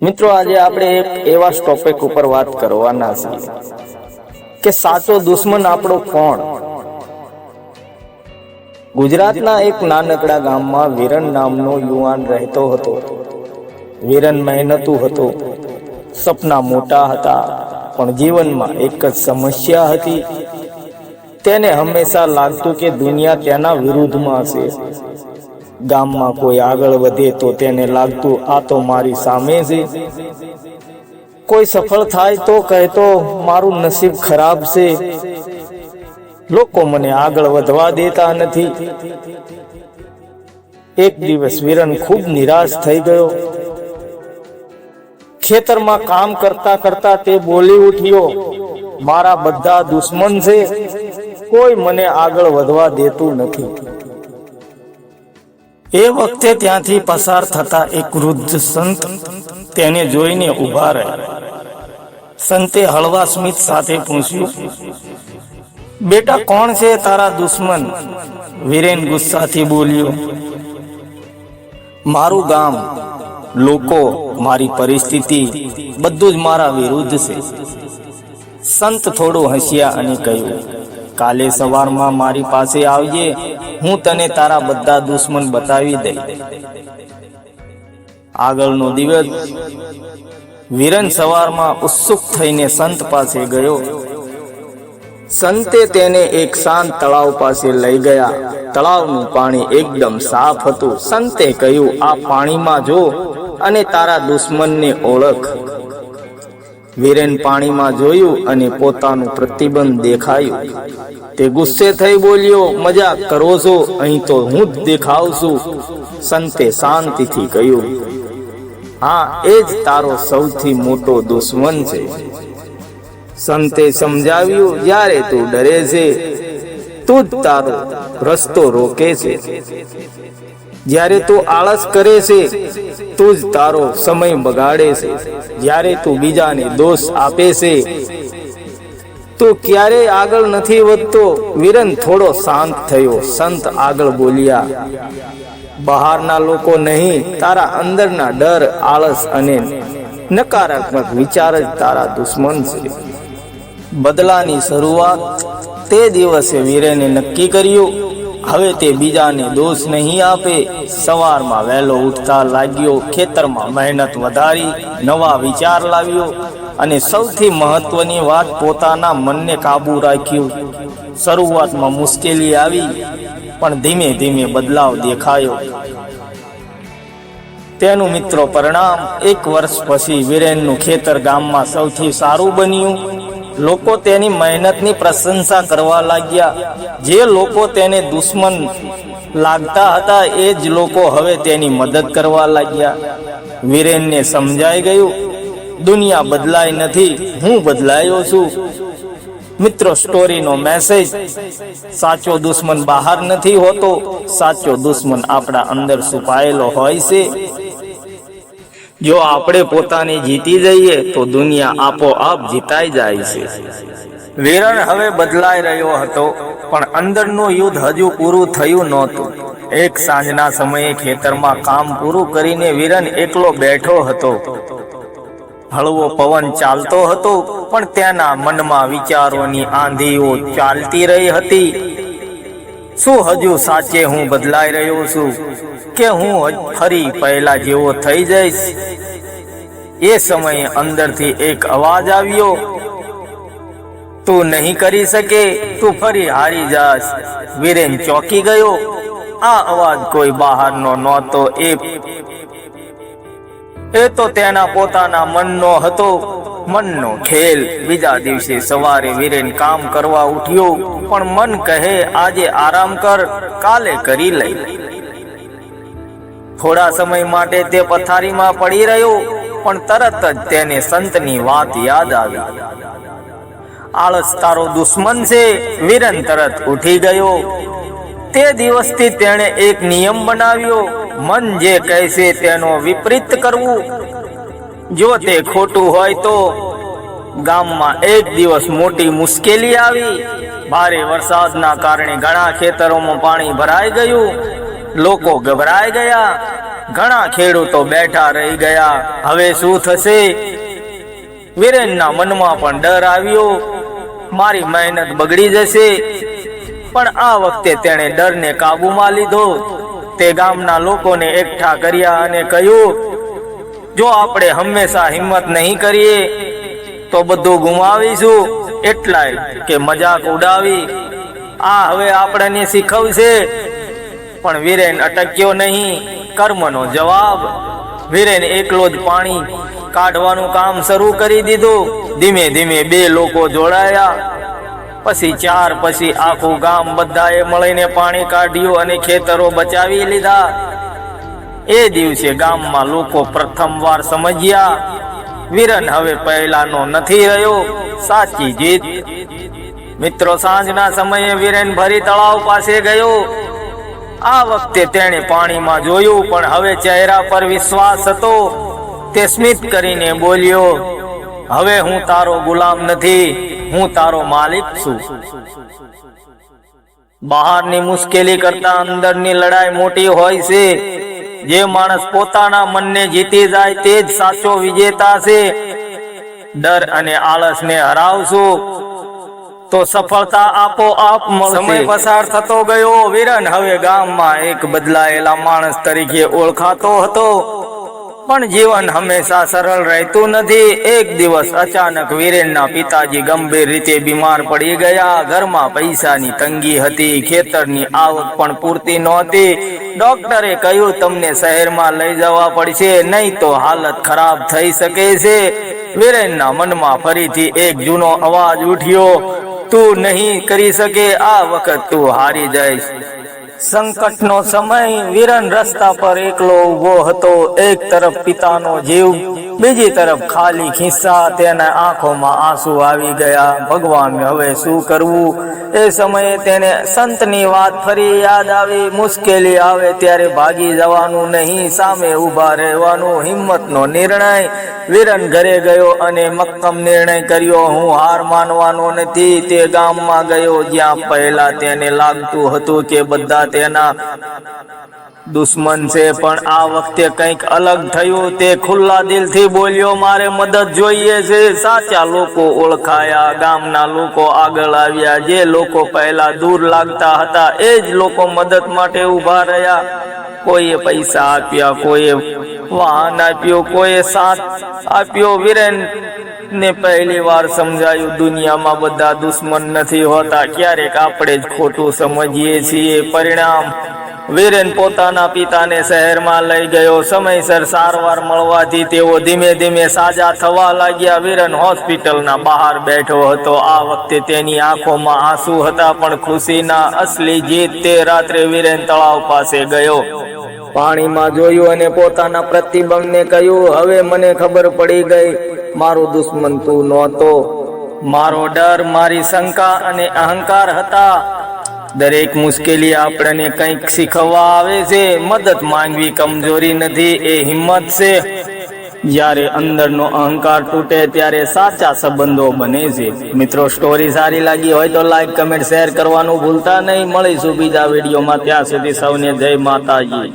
મિત્રો, આજે આપણે એક એવા ટોપિક ઉપર વાત કરવાના છીએ કે સાચો દુશ્મન આપણો કોણ. ગુજરાતના એક નાનકડા ગામમાં વિરન નામનો યુવાન રહેતો હતો. વિરન મહેનતુ હતો, સપના મોટા હતા, પણ જીવનમાં એક જ સમસ્યા હતી. તેને હંમેશા લાગતું કે દુનિયા તેના વિરુદ્ધમાં છે. ગામમાં કોઈ આગળ વધે તો તેને લાગતું આ તો મારી સામે છે. કોઈ સફળ થાય તો કહેતો મારું નસીબ ખરાબ છે. લોકો મને આગળ વધવા દેતા નથી. એક દિવસ વિરન ખૂબ નિરાશ થઈ ગયો. ખેતરમાં કામ કરતા કરતા તે બોલી ઉઠ્યો, મારા બધા દુશ્મન છે, કોઈ મને આગળ વધવા દેતું નથી. એ વખતે ત્યાંથી પસાર થતા એક વૃદ્ધ સંત તેને જોઈને ઊભા રહ્યા. સંતે હળવા સ્મિત સાથે પૂછ્યું, બેટા, કોણ છે તારા દુશ્મન? વિરેન ગુસ્સાથી બોલ્યો, મારું ગામ, લોકો, મારી પરિસ્થિતિ, બધું જ મારા વિરુદ્ધ છે. સંત થોડું હસ્યા અને કહ્યું, કાલે સવારમાં મારી પાસે આવજે, હું તને તારા બધા દુશ્મન બતાવી દઈ. આગળનો દિવસ વિરન સવારમાં ઉત્સુક થઈને સંત પાસે ગયો. સંતે તેને એક શાંત તળાવ પાસે લઈ ગયા. તળાવનું પાણી એકદમ સાફ હતું. સંતે કહ્યું, આ પાણીમાં જો અને તારા દુશ્મનને ઓળખ. વિરેન પાણીમાં જોયું અને પોતાનું પ્રતિબંધ દેખાયું. તે ગુસ્સે થઈ બોલ્યો, મજાક કરો છો? અહીં તો હું જ દેખાઉં છું. સંતે શાંતિથી કહ્યું, હા, એ જ તારો સૌથી મોટો દુશ્મન છે. સંતે સમજાવ્યું, જ્યારે તું ડરે છે, તું જ તારો રસ્તો રોકે છે. જ્યારે તું આળસ કરે છે, તું જ તારો સમય બગાડે છે. જ્યારે તું બીજાને દોષ આપે છે, તું ક્યારેય આગળ નથી વધતો. વિરન થોડો શાંત થયો. સંત આગળ બોલ્યા, બહારના લોકો નહીં, તારા અંદરના ડર, આળસ અને નકારાત્મક વિચાર જ તારા દુશ્મન છે. બદલાની શરૂઆત. તે દિવસે વિરેને નક્કી કર્યું, હવે તે બીજાને દોષ નહીં આપે. સવારમાં વહેલો ઉઠતા લાગ્યો, ખેતરમાં મહેનત વધારી, નવા વિચાર લાવ્યો અને સૌથી મહત્વની વાત, પોતાના મનને કાબુ રાખ્યું. શરૂઆતમાં મુશ્કેલી આવી, પણ ધીમે ધીમે બદલાવ દેખાયો. તેનું મિત્રો પરિણામ, એક વર્ષ પછી વિરેનનું ખેતર ગામમાં સૌથી સારું બન્યું. લોકો તેની મહેનતની પ્રશંસા કરવા લાગ્યા. જે લોકો તેને દુશ્મન લાગતા હતા, એ જ લોકો હવે તેની મદદ કરવા લાગ્યા. વિરેનને સમજાઈ ગયું, દુનિયા બદલાઈ નથી, હું બદલાયો છું. મિત્રો, સ્ટોરીનો મેસેજ, સાચો દુશ્મન બહાર નથી હોતો, સાચો દુશ્મન આપણા અંદર છુપાયેલો હોય છે. જો આપણે પોતાને જીતી જઈએ તો દુનિયા આપોઆપ જીતાઈ જાય છે. વિરન હવે બદલાઈ રહ્યો હતો, પણ અંદરનું યુદ્ધ હજુ પૂરું થયું નહોતું. એક સાંજના સમયે ખેતરમાં કામ પૂરું કરીને વિરન એકલો બેઠો હતો. હળવો પવન ચાલતો હતો, પણ તેના મનમાં વિચારોની આંધીઓ ચાલતી રહી હતી. શું હજુ સાચે હું બદલાઈ રહ્યો છું કે હું ફરી પહેલા જેવો થઈ જઈશ? એ સમયે અંદરથી એક અવાજ આવ્યો, તું નહીં કરી શકે, તું ફરી હારી જાશ. વિરેન ચોંકી ગયો. આ અવાજ કોઈ બહારનો નહોતો, એ તો તેના પોતાના મનનો હતો. મનનો ખેલ. બીજા દિવસે સવારે વિરેન કામ કરવા ઉઠ્યો, પણ મન કહે, આજે આરામ કર, કાલે કરી લઈ. થોડા સમય માટે તે પથારીમાં પડી રહ્યો, પણ તરત જ તેને સંતની વાત યાદ આવી. આળસ તારો દુશ્મન છે. વિરન તરત ઉઠી ગયો. તે દિવસથી તેણે એક નિયમ બનાવ્યો, મન જે કહેશે તેનો વિપરીત કરવું. જો તે ખોટું હોય તો. ગામમાં એક દિવસ મોટી મુશ્કેલી આવી. ભારે વરસાદના કારણે ઘણા ખેતરોમાં પાણી ભરાઈ ગયું. લોકો ગભરાઈ ગયા. ઘણા ખેડૂતો બેઠા રહી ગયા. હવે શું થશે? વિરેનના મનમાં પણ ડર આવ્યો, મારી મહેનત બગડી જશે. પણ આ વખતે તેણે ડરને કાબૂમાં લીધો. તે ગામના લોકોને એકઠા કર્યા અને કહ્યું, જો આપણે હંમેશા હિંમત નહીં કરીએ તો બધું ગુમાવીશું. એટલાય કે મજાક ઉડાવી આ હવે આપણને શીખવશે. પણ વીરેન અટક્યો નહીં. કર્મનો જવાબ. વીરેન એકલો જ પાણી કાઢવાનું કામ શરૂ કરી દીધું. ધીમે ધીમે 2 લોકો જોડાયા, પછી 4, પછી આખું ગામ બધાએ મળીને પાણી કાઢ્યું અને ખેતરો બચાવી લીધા. એ દિવસે ગામમાં લોકો પ્રથમવાર સમજ્યા, વીરન હવે પહેલાનો નથી રહ્યો. સાચી જીત. મિત્રો, સાંજના સમયે વીરેન ભરી તળાવ પાસે ગયો. આ વખતે તેણે પાણીમાં જોયું, પણ હવે ચહેરા પર વિશ્વાસ હતો. તે સ્મિત કરીને બોલ્યો, હવે હું તારો ગુલામ નથી, હું તારો માલિક છું. બહારની મુશ્કેલી કરતા અંદરની લડાઈ મોટી હોય છે. જે માણસ પોતાના મનને જીતી જાય તે જ સાચો વિજેતા છે. ડર અને આળસને હરાવશો તો સફળતા આપોઆપ મળશે. સમય પસાર થતો ગયો. વીરન હવે ગામમાં એક બદલાયેલા માણસ તરીકે ઓળખાતો હતો. પણ જીવન હંમેશા સરળ રહેતું નથી. એક દિવસ અચાનક વીરેનના પિતાજી ગંભીર રીતે બીમાર પડી ગયા. ઘરમાં પૈસાની તંગી હતી, ખેતરની આવક પણ પૂરતી નહોતી. ડોક્ટરે કહ્યું, તમને શહેરમાં લઈ જવા પડશે, નહીં તો હાલત ખરાબ થઈ શકે છે. વીરેનના મનમાં ફરીથી એક જૂનો અવાજ ઉઠ્યો, તું નહીં કરી શકે, આ વખત તું હારી જઈશ. સંકટનો સમય. વીરન રસ્તા પર એકલો ઊભો હતો. એક તરફ પિતાનો જીવ, બીજી તરફ ખાલી ખિસ્સા. તેના આંખોમાં આંસુ આવી ગયા. ભગવાન, હવે શું કરવું? એ સમયે તેને સંતની વાત ફરી યાદ આવી. મુશ્કેલી આવે ત્યારે ભાગી જવાનું નહીં, સામે ઊભા રહેવાનું. હિંમતનો નિર્ણય. વીરન ઘરે ગયો અને મક્કમ નિર્ણય કર્યો, હું હાર માનવાનો નથી. તે ગામમાં ગયો જ્યાં પહેલા તેને લાગતું હતું કે બધા તેના દુશ્મન છે, પણ આ વખતે કંઈક અલગ થયું. તે ખુલ્લા દિલથી બોલ્યો, મારે મદદ જોઈએ છે. સાચા લોકો ઓળખાયા. ગામના લોકો આગળ આવ્યા. જે લોકો પહેલા દૂર લાગતા હતા એ જ લોકો મદદ માટે ઊભા રહ્યા. કોઈએ પૈસા આપ્યા, કોઈએ વાહન આપ્યું, કોઈએ સાથ આપ્યો. વીરેન ને પહેલી વાર સમજાયું, દુનિયામાં બધા દુશ્મન નથી હોતા, ક્યારેક આપણે જ ખોટું સમજીએ છીએ. પરિણામ, વીરેન પોતાના પિતાને શહેરમાં લઈ ગયો. સમયસર સારવાર મળવાથી તેઓ ધીમે ધીમે સાજા થવા લાગ્યા. વીરેન હોસ્પિટલના બહાર બેઠો હતો. આ વખતે તેની આંખોમાં આંસુ હતા, પણ ખુશીના. અસલી જીત. તે રાત્રે વીરેન તળાવ પાસે ગયો, પાણીમાં જોયું અને પોતાના પ્રતિબિંબને કહ્યું, હવે મને ખબર પડી ગઈ, મારો દુશ્મન તું નહોતો. મારો ડર, મારી શંકા અને અહંકાર હતા. દરેક મુશ્કેલી આપણને કંઈક શીખવવા આવે છે. મદદ માંગવી કમજોરી નથી, એ હિંમત છે. જ્યારે અંદરનો અહંકાર તૂટે ત્યારે સાચા સંબંધો બને છે. મિત્રો, સ્ટોરી સારી લાગી હોય તો લાઈક, કમેન્ટ, શેર કરવાનું ભૂલતા નહીં. મળીશું બીજા વિડીયોમાં. ત્યાં સુધી સૌને જય માતાજી.